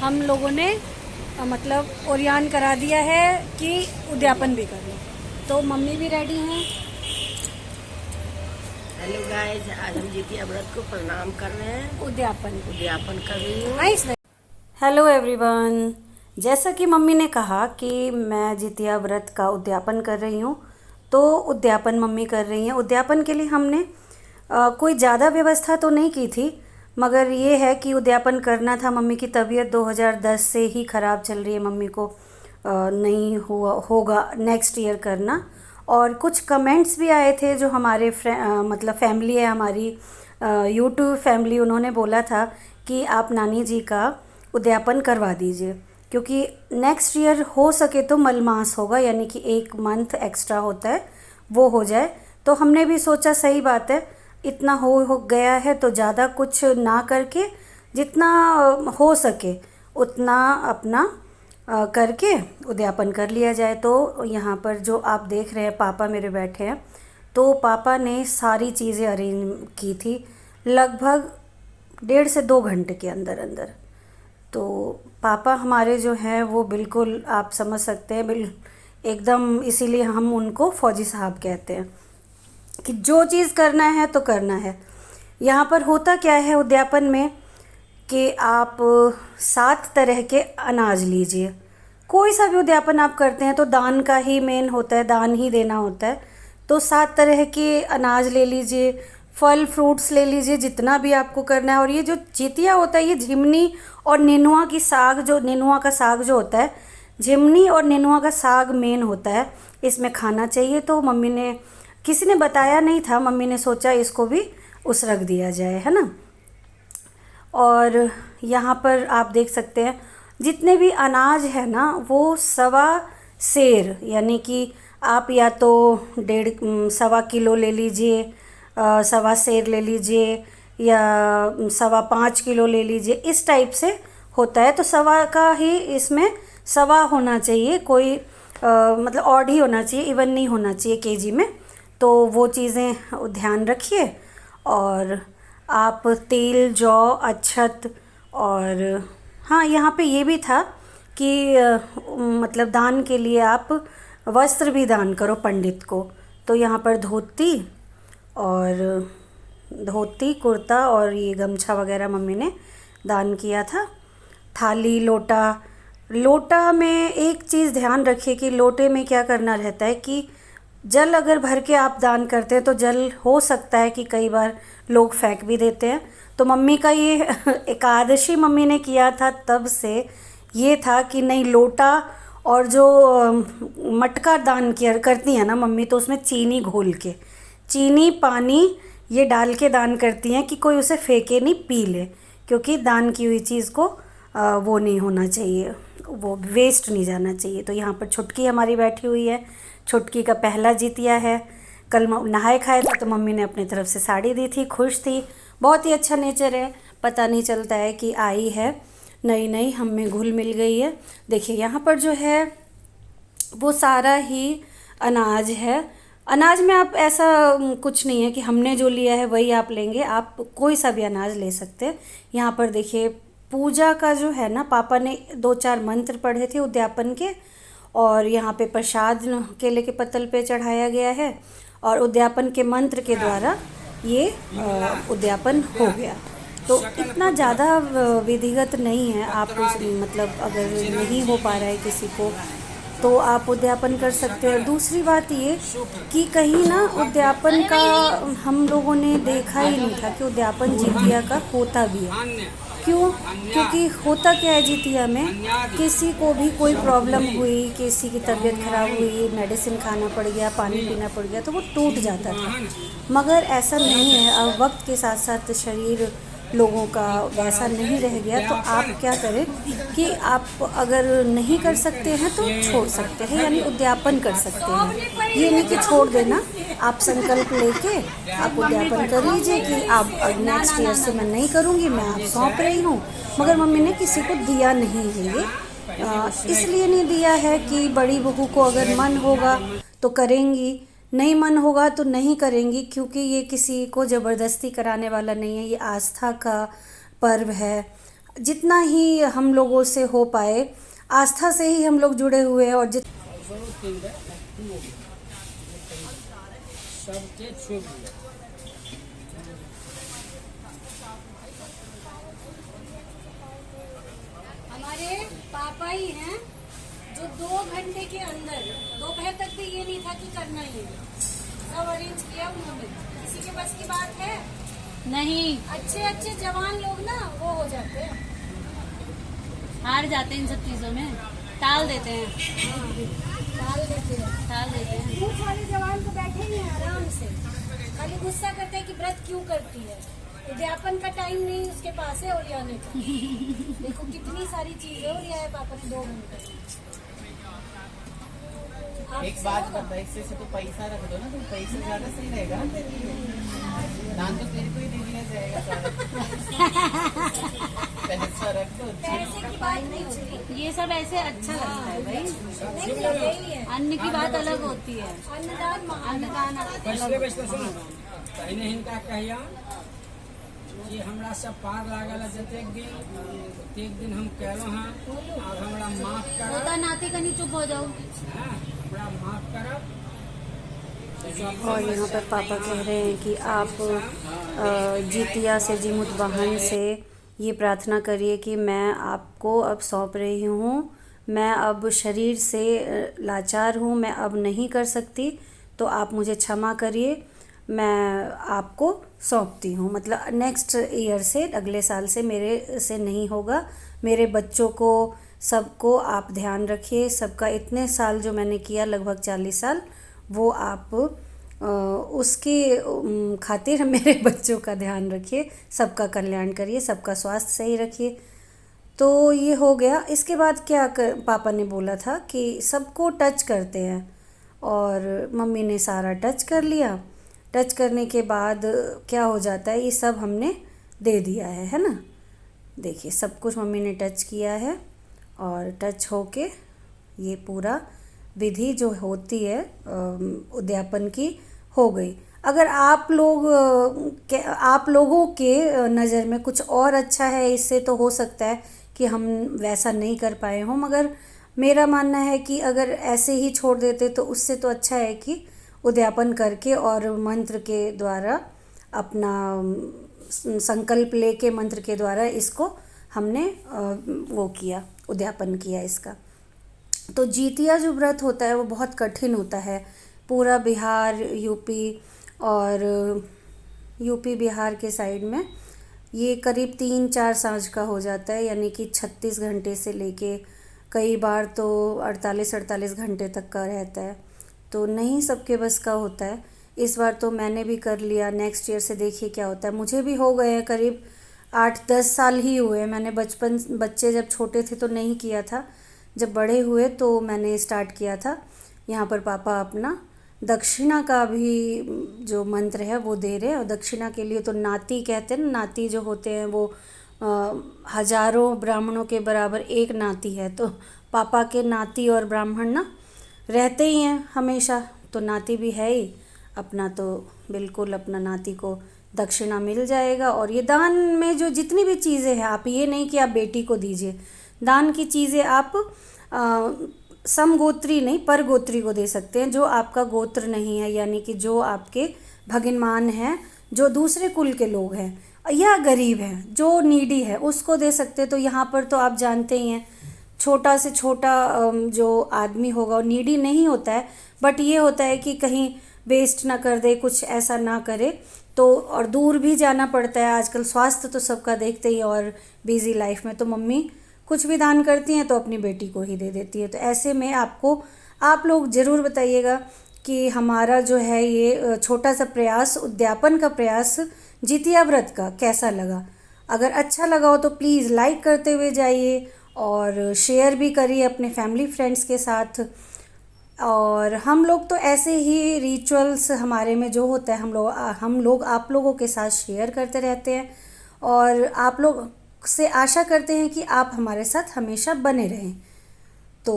हम लोगों ने मतलब ओरियान करा दिया है कि उद्यापन भी कर लो। तो मम्मी भी रेडी हैं। हेलो गाइस, आज हम जितिया व्रत को प्रणाम कर रहे हैं, उद्यापन उद्यापन कर रही हूँ। नाइस। हेलो एवरीवन, जैसा कि मम्मी ने कहा कि मैं जितिया व्रत का उद्यापन कर रही हूँ, तो उद्यापन मम्मी कर रही हैं। उद्यापन के लिए हमने कोई ज़्यादा व्यवस्था तो नहीं की थी, मगर ये है कि उद्यापन करना था। मम्मी की तबीयत 2010 से ही ख़राब चल रही है, मम्मी को नहीं हुआ होगा नेक्स्ट ईयर करना। और कुछ कमेंट्स भी आए थे जो हमारे मतलब फैमिली है हमारी, यूट्यूब फैमिली, उन्होंने बोला था कि आप नानी जी का उद्यापन करवा दीजिए, क्योंकि नेक्स्ट ईयर हो सके तो मलमास होगा, यानी कि 1 मंथ एक्स्ट्रा होता है, वो हो जाए। तो हमने भी सोचा सही बात है, इतना हो गया है तो ज़्यादा कुछ ना करके जितना हो सके उतना अपना करके उद्यापन कर लिया जाए। तो यहाँ पर जो आप देख रहे हैं पापा मेरे बैठे हैं, तो पापा ने सारी चीज़ें अरेंज की थी लगभग 1.5 से 2 घंटे के अंदर अंदर। तो पापा हमारे जो हैं वो बिल्कुल आप समझ सकते हैं, एकदम, इसीलिए हम उनको फौजी साहब कहते हैं कि जो चीज़ करना है तो करना है। यहाँ पर होता क्या है उद्यापन में कि आप 7 तरह के अनाज लीजिए। कोई सा भी उद्यापन आप करते हैं तो दान का ही मेन होता है, दान ही देना होता है। तो 7 तरह के अनाज ले लीजिए, फल फ्रूट्स ले लीजिए, जितना भी आपको करना है। और ये जो जितिया होता है, ये झिमनी और नेनुआ की साग, जो नेनुआ का साग जो होता है, झिमनी और नेनुआ का साग मेन होता है, इसमें खाना चाहिए। तो मम्मी ने, किसी ने बताया नहीं था, मम्मी ने सोचा इसको भी उस रख दिया जाए, है ना। और यहाँ पर आप देख सकते हैं जितने भी अनाज है ना, वो सवा सेर, यानी कि आप या तो 1.5 सवा किलो ले लीजिए, सवा सेर ले लीजिए, या 5.25 किलो ले लीजिए, इस टाइप से होता है। तो सवा का ही इसमें सवा होना चाहिए, कोई मतलब ऑड ही होना चाहिए, इवन नहीं होना चाहिए केजी में। तो वो चीज़ें ध्यान रखिए। और आप तेल, जौ, अक्षत, और हाँ, यहाँ पे ये भी था कि मतलब दान के लिए आप वस्त्र भी दान करो पंडित को। तो यहाँ पर और धोती कुर्ता और ये गमछा वगैरह मम्मी ने दान किया था। थाली, लोटा, लोटा में एक चीज़ ध्यान रखिए कि लोटे में क्या करना रहता है कि जल अगर भर के आप दान करते हैं तो जल हो सकता है कि कई बार लोग फेंक भी देते हैं। तो मम्मी का ये एकादशी मम्मी ने किया था, तब से ये था कि नहीं, लोटा और जो मटका दान किया करती हैं ना मम्मी, तो उसमें चीनी घोल के, चीनी पानी ये डाल के दान करती हैं कि कोई उसे फेंके नहीं, पी ले, क्योंकि दान की हुई चीज़ को वो नहीं होना चाहिए, वो वेस्ट नहीं जाना चाहिए। तो यहाँ पर छुटकी हमारी बैठी हुई है, छुटकी का पहला जितिया है। कल नहाए खाए थे तो मम्मी ने अपनी तरफ से साड़ी दी थी, खुश थी। बहुत ही अच्छा नेचर है, पता नहीं चलता है कि आई है, नई नई हम में घुल मिल गई है। देखिए यहाँ पर जो है वो सारा ही अनाज है। अनाज में आप ऐसा कुछ नहीं है कि हमने जो लिया है वही आप लेंगे, आप कोई सा भी अनाज ले सकते हैं। यहाँ पर देखिए पूजा का जो है ना, पापा ने 2-4 मंत्र पढ़े थे उद्यापन के, और यहाँ पे प्रसाद केले के पत्तल पे चढ़ाया गया है, और उद्यापन के मंत्र के द्वारा ये उद्यापन हो गया। तो इतना ज़्यादा विधिगत नहीं है। आप मतलब अगर नहीं हो पा रहा है किसी को तो आप उद्यापन कर सकते हैं। दूसरी बात ये कि कहीं ना उद्यापन का हम लोगों ने देखा ही नहीं था कि उद्यापन जितिया का होता भी है। क्यों? क्योंकि होता क्या है जितिया में, किसी को भी कोई प्रॉब्लम हुई, किसी की तबीयत ख़राब हुई, मेडिसिन खाना पड़ गया, पानी पीना पड़ गया, तो वो टूट जाता था। मगर ऐसा नहीं है, अब वक्त के साथ साथ शरीर लोगों का वैसा नहीं रह गया। तो आप क्या करें कि आप अगर नहीं कर सकते हैं तो छोड़ सकते हैं, यानी उद्यापन कर सकते हैं। ये नहीं कि छोड़ देना, आप संकल्प लेके आप उद्यापन कर लीजिए कि आप नेक्स्ट ईयर से मैं नहीं करूँगी, मैं आप सौंप रही हूँ। मगर मम्मी ने किसी को दिया नहीं है ये, इसलिए नहीं दिया है कि बड़ी बहू को अगर मन होगा तो करेंगी, नहीं मन होगा तो नहीं करेंगी, क्योंकि ये किसी को ज़बरदस्ती कराने वाला नहीं है, ये आस्था का पर्व है। जितना ही हम लोगों से हो पाए, आस्था से ही हम लोग जुड़े हुए हैं। और सबके छुप गया। हमारे पापा ही हैं जो 2 घंटे के अंदर, दोपहर तक भी ये नहीं था कि करना ही है, सब अरेंज किया उन्होंने। किसी के बस की बात है नहीं, अच्छे अच्छे जवान लोग ना वो हो जाते हैं, हार जाते हैं इन सब चीजों में, टाल देते हैं। टाल देते हैं। वो सारे जवान तो बैठे ही हैं आराम से, खाली गुस्सा करते हैं कि व्रत क्यों करती है, उद्यापन का टाइम नहीं उसके पास है ओरियाने का। देखो कितनी सारी चीजें ओरिया है पापा ने 2 घंटे। एक बात बता, इससे से तो पैसा रख दो ना, तो पैसा ज्यादा सही रहेगा। दान तो तेरे को ही दे दिया जाएगा सारा। पैसा रख दो। पैसे की बात नहीं होती, ये सब ऐसे अच्छा लगता है भाई। नहीं यही है, अन्न की बात अलग होती है, अन्नदान अन्नदान अलग होता है। पहले हिनका कहिया कि हमरा सब पार लागल है, जतेक दिन हम कहलो हाँ, अब हमरा माफ कर, होता नाते कनी चुप हो जाओ। हमरा माफ करब। और यहाँ पर पापा कह रहे हैं कि आप जितिया से, जीमुत वाहन से ये प्रार्थना करिए कि मैं आपको अब सौंप रही हूँ, मैं अब शरीर से लाचार हूँ, मैं अब नहीं कर सकती, तो आप मुझे क्षमा करिए, मैं आपको सौंपती हूँ। मतलब नेक्स्ट ईयर से, अगले साल से मेरे से नहीं होगा। मेरे बच्चों को, सबको आप ध्यान रखिए, सबका इतने साल जो मैंने किया, लगभग 40 साल, वो आप उसके खातिर मेरे बच्चों का ध्यान रखिए, सबका कल्याण करिए, सबका स्वास्थ्य सही रखिए। तो ये हो गया। इसके बाद पापा ने बोला था कि सबको टच करते हैं, और मम्मी ने सारा टच कर लिया। टच करने के बाद क्या हो जाता है, ये सब हमने दे दिया है ना। देखिए सब कुछ मम्मी ने टच किया है, और टच होके ये पूरा विधि जो होती है उद्यापन की हो गई। अगर आप लोगों के नज़र में कुछ और अच्छा है इससे, तो हो सकता है कि हम वैसा नहीं कर पाए हों, मगर मेरा मानना है कि अगर ऐसे ही छोड़ देते तो उससे तो अच्छा है कि उद्यापन करके और मंत्र के द्वारा, अपना संकल्प लेके मंत्र के द्वारा इसको हमने वो किया, उद्यापन किया इसका। तो जितिया जो व्रत होता है वो बहुत कठिन होता है। पूरा बिहार, यूपी बिहार के साइड में ये करीब 3-4 सांझ का हो जाता है, यानी कि 36 घंटे से लेके कई बार तो 48 घंटे तक का रहता है। तो नहीं सबके बस का होता है। इस बार तो मैंने भी कर लिया, नेक्स्ट ईयर से देखिए क्या होता है। मुझे भी हो गए हैं करीब 8-10 साल ही हुए। मैंने बच्चे जब छोटे थे तो नहीं किया था, जब बड़े हुए तो मैंने स्टार्ट किया था। यहाँ पर पापा अपना दक्षिणा का भी जो मंत्र है वो दे रहे हैं। और दक्षिणा के लिए तो नाती कहते हैं ना, नाती जो होते हैं वो हजारों ब्राह्मणों के बराबर एक नाती है। तो पापा के नाती और ब्राह्मण ना रहते ही हैं हमेशा, तो नाती भी है ही अपना, तो बिल्कुल अपना नाती को दक्षिणा मिल जाएगा। और ये दान में जो जितनी भी चीज़ें हैं, आप ये नहीं कि आप बेटी को दीजिए, दान की चीज़ें आप समगोत्री नहीं पर गोत्री को दे सकते हैं, जो आपका गोत्र नहीं है, यानी कि जो आपके भगिनमान हैं, जो दूसरे कुल के लोग हैं या गरीब हैं, जो नीडी है, उसको दे सकते हैं। तो यहाँ पर तो आप जानते ही हैं, छोटा से छोटा जो आदमी होगा वो नीडी नहीं होता है, बट ये होता है कि कहीं वेस्ट ना कर दे, कुछ ऐसा ना करे। तो और दूर भी जाना पड़ता है आजकल, स्वास्थ्य तो सबका देखते ही, और बिज़ी लाइफ में तो मम्मी कुछ भी दान करती हैं तो अपनी बेटी को ही दे देती है। तो ऐसे में आप लोग ज़रूर बताइएगा कि हमारा जो है ये छोटा सा प्रयास, उद्यापन का प्रयास जितिया व्रत का कैसा लगा। अगर अच्छा लगा हो तो प्लीज़ लाइक करते हुए जाइए, और शेयर भी करिए अपने फैमिली फ्रेंड्स के साथ। और हम लोग तो ऐसे ही रिचुअल्स हमारे में जो होता है, हम लोग आप लोगों के साथ शेयर करते रहते हैं, और आप लोग से आशा करते हैं कि आप हमारे साथ हमेशा बने रहें। तो